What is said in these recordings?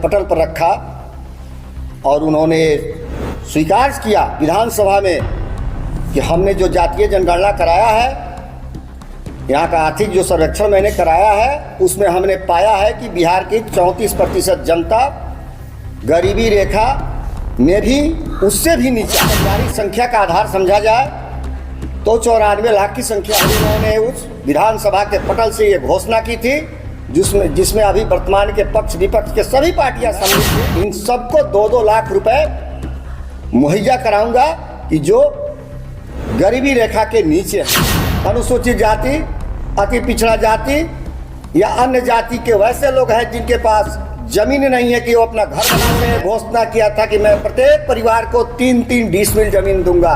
पटल पर रखा और उन्होंने स्वीकार किया विधानसभा में कि हमने जो जातीय जनगणना कराया है, यहाँ का आर्थिक जो सर्वेक्षण मैंने कराया है, उसमें हमने पाया है कि बिहार की 34% जनता गरीबी रेखा में भी उससे भी नीचे। परिवारिक संख्या का आधार समझा जाए तो 94 लाख की संख्या। उन्होंने उस विधानसभा के पटल से ये घोषणा की थी जिसमें अभी वर्तमान के पक्ष विपक्ष के सभी पार्टियां सम्मिलित थी। इन सबको 2-2 लाख रुपए मुहैया कराऊंगा कि जो गरीबी रेखा के नीचे है। अनुसूचित जाति, अति पिछड़ा जाति या अन्य जाति के वैसे लोग हैं जिनके पास जमीन नहीं है कि वो अपना घर बनाने। घोषणा किया था कि मैं प्रत्येक परिवार को 3-3 डिसमिल जमीन दूंगा।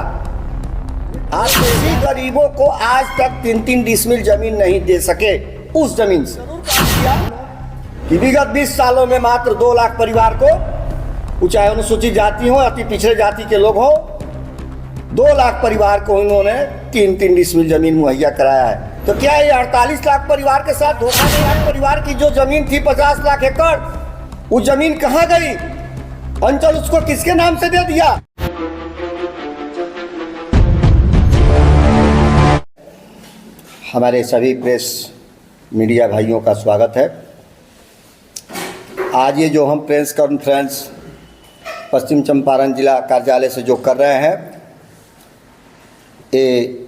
आज किसी गरीबों को आज तक 3-3 डिसमिल जमीन नहीं दे सके। उस जमीन से कि विगत 20 सालों में मात्र 2 लाख परिवार को, चाहे अनुसूचित जाति हो, अति पिछड़े जाति के लोग हो, 2 लाख परिवार को उन्होंने 3-3 डिसमिल जमीन मुहैया कराया है। तो क्या ये 48 लाख परिवार के साथ धोखा नहीं? लाख परिवार की जो जमीन थी 50 लाख एकड़, वो जमीन कहाँ गई? अंचल उसको किसके नाम से दे दिया? हमारे सभी प्रेस मीडिया भाइयों का स्वागत है। आज ये जो हम प्रेस कॉन्फ्रेंस पश्चिम चंपारण जिला कार्यालय से जो कर रहे हैं, ये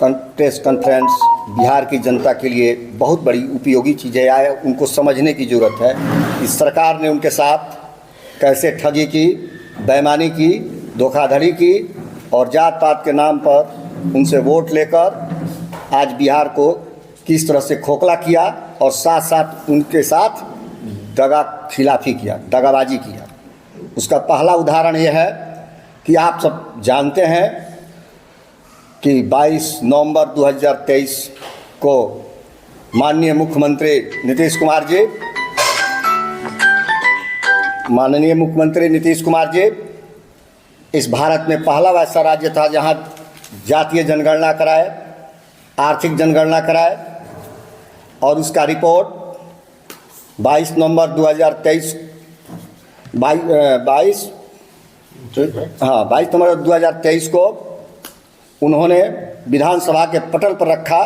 प्रेस कॉन्फ्रेंस बिहार की जनता के लिए बहुत बड़ी उपयोगी चीज़ें आए, उनको समझने की ज़रूरत है कि सरकार ने उनके साथ कैसे ठगी की, बेईमानी की, धोखाधड़ी की और जात पात के नाम पर उनसे वोट लेकर आज बिहार को किस तरह से खोखला किया और साथ साथ उनके साथ दगा खिलाफी किया, दगाबाजी किया। उसका पहला उदाहरण यह है कि आप सब जानते हैं कि 22 नवंबर 2023 को माननीय मुख्यमंत्री नीतीश कुमार जी इस भारत में पहला वैसा राज्य था जहां जातीय जनगणना कराए, आर्थिक जनगणना कराए और उसका रिपोर्ट 22 नवंबर 2023 22 नवंबर 2023 को उन्होंने विधानसभा के पटल पर रखा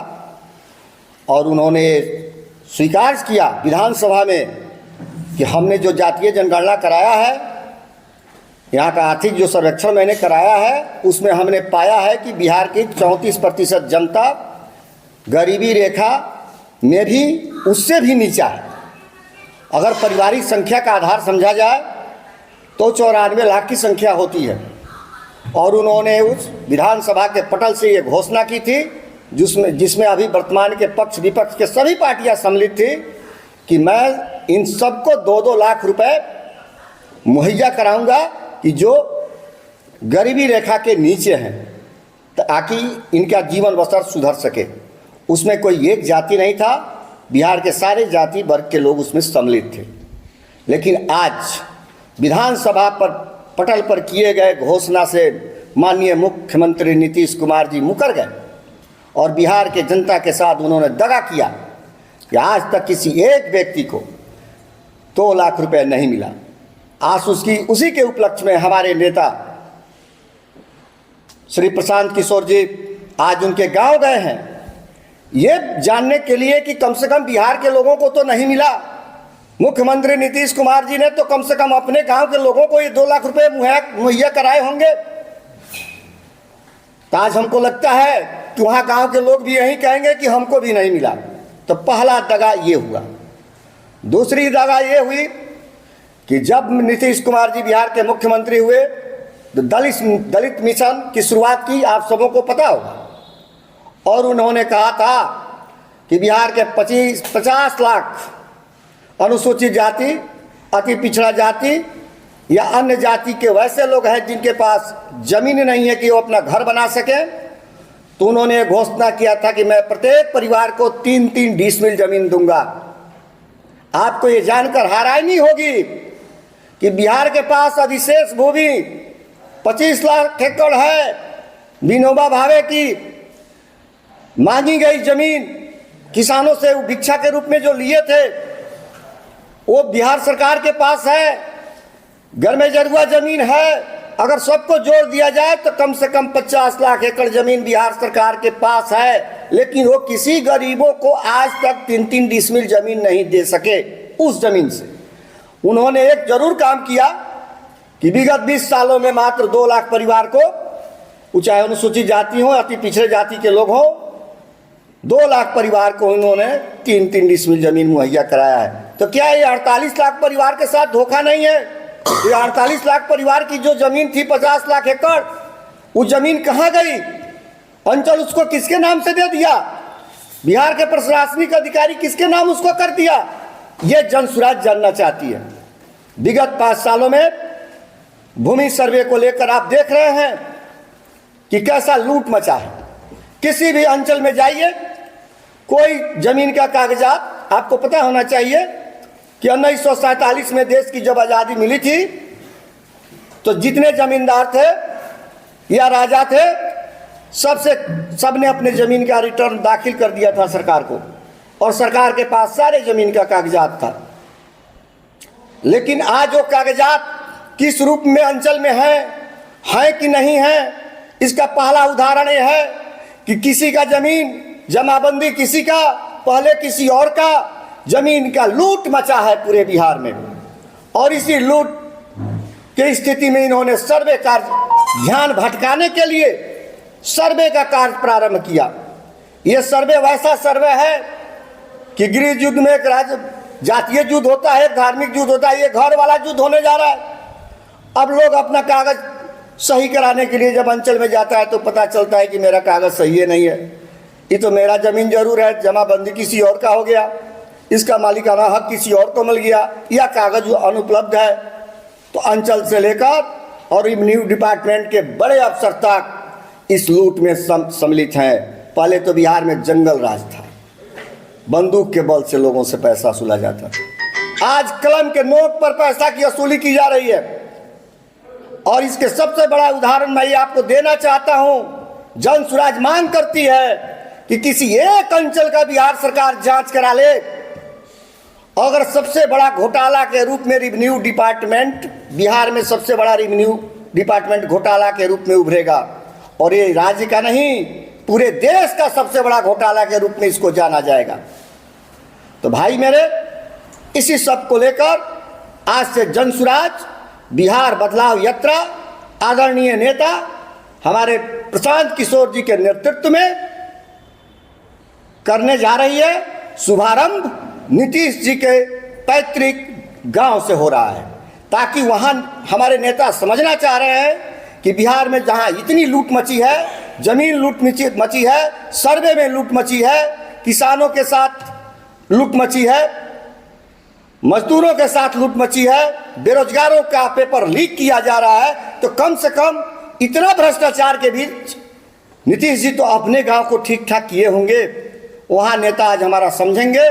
और उन्होंने स्वीकार किया विधानसभा में कि हमने जो जातीय जनगणना कराया है, यहाँ का आर्थिक जो सर्वेक्षण मैंने कराया है, उसमें हमने पाया है कि बिहार की 34% जनता गरीबी रेखा में भी उससे भी नीचा है। अगर पारिवारिक संख्या का आधार समझा जाए तो 94 लाख की संख्या होती है। और उन्होंने उस विधानसभा के पटल से ये घोषणा की थी जिसमें अभी वर्तमान के पक्ष विपक्ष के सभी पार्टियां सम्मिलित थी कि मैं इन सबको 2-2 लाख रुपए मुहैया कराऊंगा कि जो गरीबी रेखा के नीचे हैं, ताकि इनका जीवन बसर सुधर सके। उसमें कोई एक जाति नहीं था, बिहार के सारे जाति वर्ग के लोग उसमें सम्मिलित थे। लेकिन आज विधानसभा पर पटल पर किए गए घोषणा से माननीय मुख्यमंत्री नीतीश कुमार जी मुकर गए और बिहार के जनता के साथ उन्होंने दगा किया कि आज तक किसी एक व्यक्ति को 2 लाख रुपए नहीं मिला। आज उसी के उपलक्ष्य में हमारे नेता श्री प्रशांत किशोर जी आज उनके गांव गए हैं, ये जानने के लिए कि कम से कम बिहार के लोगों को तो नहीं मिला। मुख्यमंत्री नीतीश कुमार जी ने तो कम से कम अपने गांव के लोगों को ये 2 लाख रुपए मुहैया कराए होंगे। तो आज हमको लगता है कि वहाँ गांव के लोग भी यही कहेंगे कि हमको भी नहीं मिला। तो पहला दगा ये हुआ। दूसरी दगा ये हुई कि जब नीतीश कुमार जी बिहार के मुख्यमंत्री हुए तो दलित मिशन की शुरुआत की, आप सबों को पता होगा। और उन्होंने कहा था कि बिहार के 50 लाख अनुसूचित जाति, अति पिछड़ा जाति या अन्य जाति के वैसे लोग हैं जिनके पास जमीन नहीं है कि वो अपना घर बना सके। तो उन्होंने घोषणा किया था कि मैं प्रत्येक परिवार को 3-3 डिसमिल जमीन दूंगा। आपको ये जानकर हैरानी होगी कि बिहार के पास अधिशेष भूमि 25 लाख एकड़ है। विनोबा भावे की मांगी गई जमीन किसानों से भिक्षा के रूप में जो लिए थे, वो बिहार सरकार के पास है, घर में जरुआ जमीन है। अगर सबको जोड़ दिया जाए तो कम से कम 50 लाख एकड़ जमीन बिहार सरकार के पास है, लेकिन वो किसी गरीबों को आज तक 3-3 डिसमिल जमीन नहीं दे सके। उस जमीन से उन्होंने एक जरूर काम किया कि विगत 20 सालों में मात्र 2 लाख परिवार को, चाहे अनुसूचित जाति हो, अति पिछड़े जाति के लोग हो, 2 लाख परिवार को उन्होंने 3-3 डिसमिल जमीन मुहैया कराया है। तो क्या ये 48 लाख परिवार के साथ धोखा नहीं है? ये 48 लाख परिवार की जो जमीन थी 50 लाख एकड़, वो जमीन कहाँ गई? अंचल उसको किसके नाम से दे दिया? बिहार के प्रशासनिक अधिकारी किसके नाम उसको कर दिया? ये जनसुराज जानना चाहती है। विगत 5 सालों में भूमि सर्वे को लेकर आप देख रहे हैं कि कैसा लूट मचा है। किसी भी अंचल में जाइए, कोई जमीन का कागजात, आपको पता होना चाहिए कि 1947 में देश की जब आज़ादी मिली थी तो जितने जमींदार थे या राजा थे, सबने अपने ज़मीन का रिटर्न दाखिल कर दिया था सरकार को, और सरकार के पास सारे ज़मीन का कागजात था। लेकिन आज वो कागजात किस रूप में अंचल में है कि नहीं है, इसका पहला उदाहरण ये है कि किसी का ज़मीन जमाबंदी, किसी का पहले किसी और का जमीन का लूट मचा है पूरे बिहार में। और इसी लूट की स्थिति में इन्होंने सर्वे कार्य, ध्यान भटकाने के लिए सर्वे का कार्य प्रारंभ किया। यह सर्वे वैसा सर्वे है कि गृह युद्ध में एक राज्य जातीय युद्ध होता है, धार्मिक युद्ध होता है, ये घर वाला युद्ध होने जा रहा है। अब लोग अपना कागज सही कराने के लिए जब अंचल में जाता है तो पता चलता है कि मेरा कागज सही है नहीं है, ये तो मेरा जमीन जरूर है, जमाबंदी किसी और का हो गया, इसका मालिकाना हक किसी और को मिल गया, या कागज अनुपलब्ध है। तो अंचल से लेकर और रेवेन्यू डिपार्टमेंट के बड़े अफसर तक इस लूट में सम्मिलित हैं। पहले तो बिहार में जंगल राज था, बंदूक के बल से लोगों से पैसा वसूला जाता था। आज कलम के नोट पर पैसा की वसूली की जा रही है। और इसके सबसे बड़ा उदाहरण मैं आपको देना चाहता हूं। जनसुराज मांग करती है कि किसी एक अंचल का बिहार सरकार जांच करा ले। अगर सबसे बड़ा घोटाला के रूप में रेवेन्यू डिपार्टमेंट, बिहार में सबसे बड़ा रेवेन्यू डिपार्टमेंट घोटाला के रूप में उभरेगा, और ये राज्य का नहीं पूरे देश का सबसे बड़ा घोटाला के रूप में इसको जाना जाएगा। तो भाई मेरे, इसी सब को लेकर आज से जनसुराज बिहार बदलाव यात्रा आदरणीय नेता हमारे प्रशांत किशोर जी के नेतृत्व में करने जा रही है। शुभारंभ नीतीश जी के पैतृक गांव से हो रहा है, ताकि वहां हमारे नेता समझना चाह रहे हैं कि बिहार में जहां इतनी लूट मची है, जमीन लूट मची है, सर्वे में लूट मची है, किसानों के साथ लूट मची है, मजदूरों के साथ लूट मची है, बेरोजगारों का पेपर लीक किया जा रहा है, तो कम से कम इतना भ्रष्टाचार के बीच नीतीश जी तो अपने गांव को ठीक ठाक किए होंगे। वहां नेता आज हमारा समझेंगे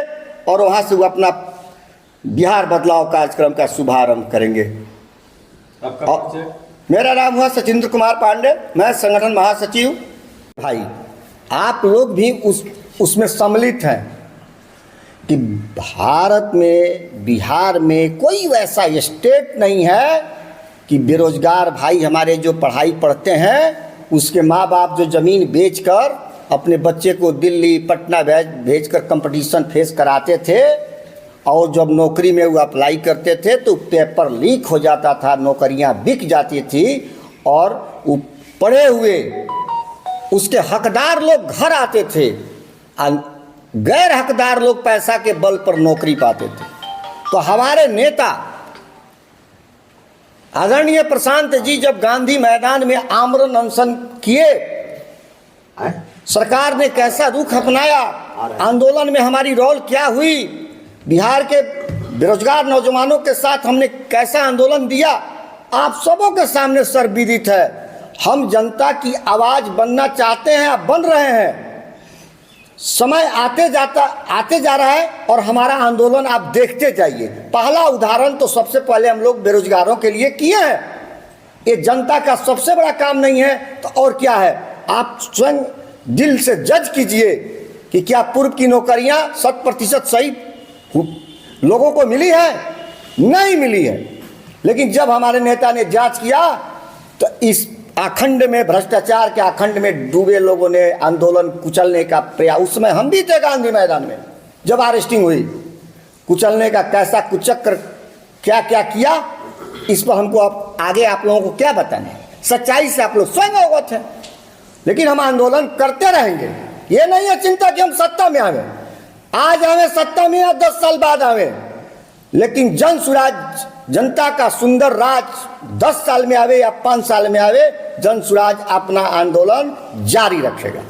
और वहां से वो अपना बिहार बदलाव कार्यक्रम का शुभारंभ करेंगे। मेरा नाम हुआ सचिंद्र कुमार पांडे, मैं संगठन महासचिव। भाई आप लोग भी उसमें सम्मिलित हैं कि भारत में, बिहार में कोई वैसा स्टेट नहीं है कि बेरोजगार भाई हमारे जो पढ़ाई पढ़ते हैं, उसके माँ बाप जो ज़मीन बेचकर अपने बच्चे को दिल्ली पटना भेजकर कंपटीशन फेस कराते थे, और जब नौकरी में वो अप्लाई करते थे तो पेपर लीक हो जाता था, नौकरियां बिक जाती थी, और वो पढ़े हुए उसके हकदार लोग घर आते थे, गैर हकदार लोग पैसा के बल पर नौकरी पाते थे। तो हमारे नेता आदरणीय प्रशांत जी जब गांधी मैदान में आमरण अनशन किए, सरकार ने कैसा रुख अपनाया, आंदोलन में हमारी रोल क्या हुई, बिहार के बेरोजगार नौजवानों के साथ हमने कैसा आंदोलन दिया, आप सबों के सामने सर्वविदित है। हम जनता की आवाज़ बनना चाहते हैं, आप बन रहे हैं। समय आते जा रहा है और हमारा आंदोलन आप देखते जाइए। पहला उदाहरण तो सबसे पहले हम लोग बेरोजगारों के लिए किए हैं। ये जनता का सबसे बड़ा काम नहीं है तो और क्या है? आप स्वयं दिल से जज कीजिए कि क्या पूर्व की नौकरियां 100% सही लोगों को मिली है? नहीं मिली है। लेकिन जब हमारे नेता ने जांच किया तो इस आखंड में, भ्रष्टाचार के आखंड में डूबे लोगों ने आंदोलन कुचलने का प्रयास, उस समय हम भी थे गांधी मैदान में जब अरेस्टिंग हुई, कुचलने का कैसा कुचक्र क्या क्या किया, इस पर हमको अब आगे आप लोगों को क्या बताने, सच्चाई से आप लोग स्वयं अवगत हैं। लेकिन हम आंदोलन करते रहेंगे। ये नहीं है चिंता कि हम सत्ता में आवे, आज आवे सत्ता में या 10 साल बाद आवे, लेकिन जन सुराज, जनता का सुंदर राज 10 साल में आवे या 5 साल में आवे, जन सुराज अपना आंदोलन जारी रखेगा।